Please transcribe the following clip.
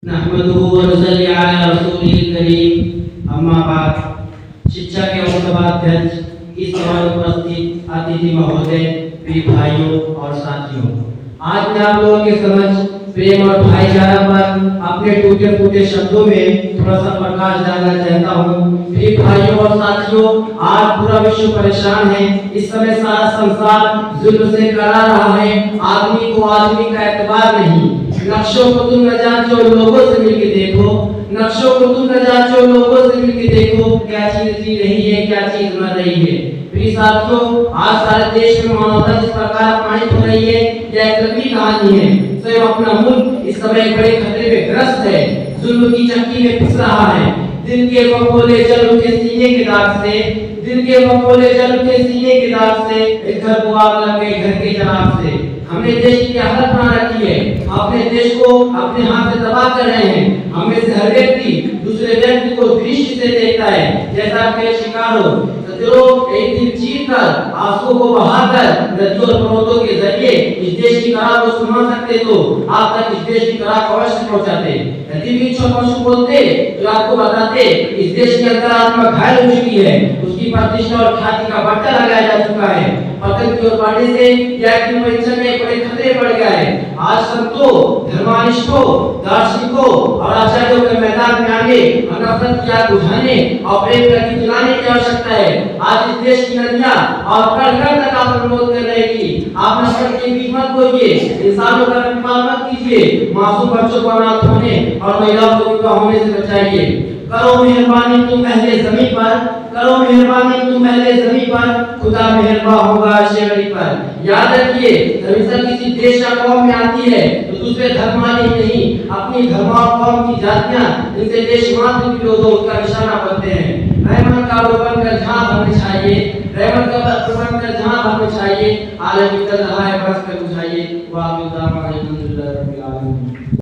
नहमदुहु व नसल्ली अला रसूलिल करीम। अम्मा बाद। शिक्षा के उपाध्यक्ष, इस समय उपस्थित अतिथि महोदय, प्रिय भाइयों और साथियों, आज मैं आप लोगों के समक्ष प्रेम और भाईचारा पर अपने टूटे फूटे शब्दों में थोड़ा सा प्रकाश डालना चाहता हूँ। प्रिय भाइयों और साथियों, आज पूरा विश्व परेशान है। इस समय सारा संसार जुल्म से करा रहा है। आदमी को आदमी का एतबार नहीं। नक्शों को तुम न जांचो, लोगों से मिलके देखो। नक्शों को तुम न जांचो, लोगों से मिलके देखो, क्या चीज जी रही है, क्या चीज मर रही है। प्रिय साथियों, आज सारे देश में मानवता जिस प्रकार अपमानित हो रही है, यह एक लंबी कहानी है। स्वयं अपना मुल्क इस समय बड़े खतरे में ग्रस्त है। जुल्म की चक्की में पिस रहा है। दिल के मखौले जल उठे सीने के दाग से, दिल के मखौले जल उठे सीने के दाग से, एक घर को आग लग गई घर के जनाब से। हमने देश की क्या हालत बना रखी है। अपने देश को अपने हाथ से तबाह कर रहे हैं। हमें से हर व्यक्ति दूसरे व्यक्ति को दृष्टि से देखता है जैसा कि शिकार हो। सत्यों, एक दिन चीर कर आंसू को बहाकर नदियों और पर्वतों के जरिए इस देश की कला को सुना सकते तो आप तक इस देश की कला को अवश्य पहुंचाते। यदि भी पशु बोलते तो आपको बताते इस देश की अंतरात्मा घायल हो चुकी है। उसकी प्रतिष्ठा और ख्याति का बट्टा लगाया जा चुका है। पतन की ओर बढ़ने से यह परीक्षा में बड़े खतरे बढ़ गया है। आज संतों, धर्मानिष्ठों, दार्शनिकों और आचार्यों के मैदान में आने और नफरत की आग बुझाने और प्रेम की जलाने की आवश्यकता है। आज इस देश की नदियां और कण-कण तक आप अनुरोध कर रहे कि आप नफरत के बीच मत बोलिए, इंसानों का अपमान मत कीजिए, मासूम बच्चों को अनाथ होने और महिलाओं को विधवा होने से बचाइए। करो मेहरबानी तुम अहले ज़मीन पर, करो मेहरबानी तुम अहले ज़मीन पर, खुदा मेहरबान होगा शेरी पर। याद रखिए, हमेशा किसी देश या कौम में आती है तो दूसरे धर्म वाले नहीं, अपनी धर्म और कौम की जातियां इनसे देश मात्र के लोगों का निशाना बनते हैं। रहमत का रोबन कर जहां भरने चाहिए, रहमत का रोबन कर जहां भरने चाहिए, आलम की तरह है बस कर बुझाइए। वाह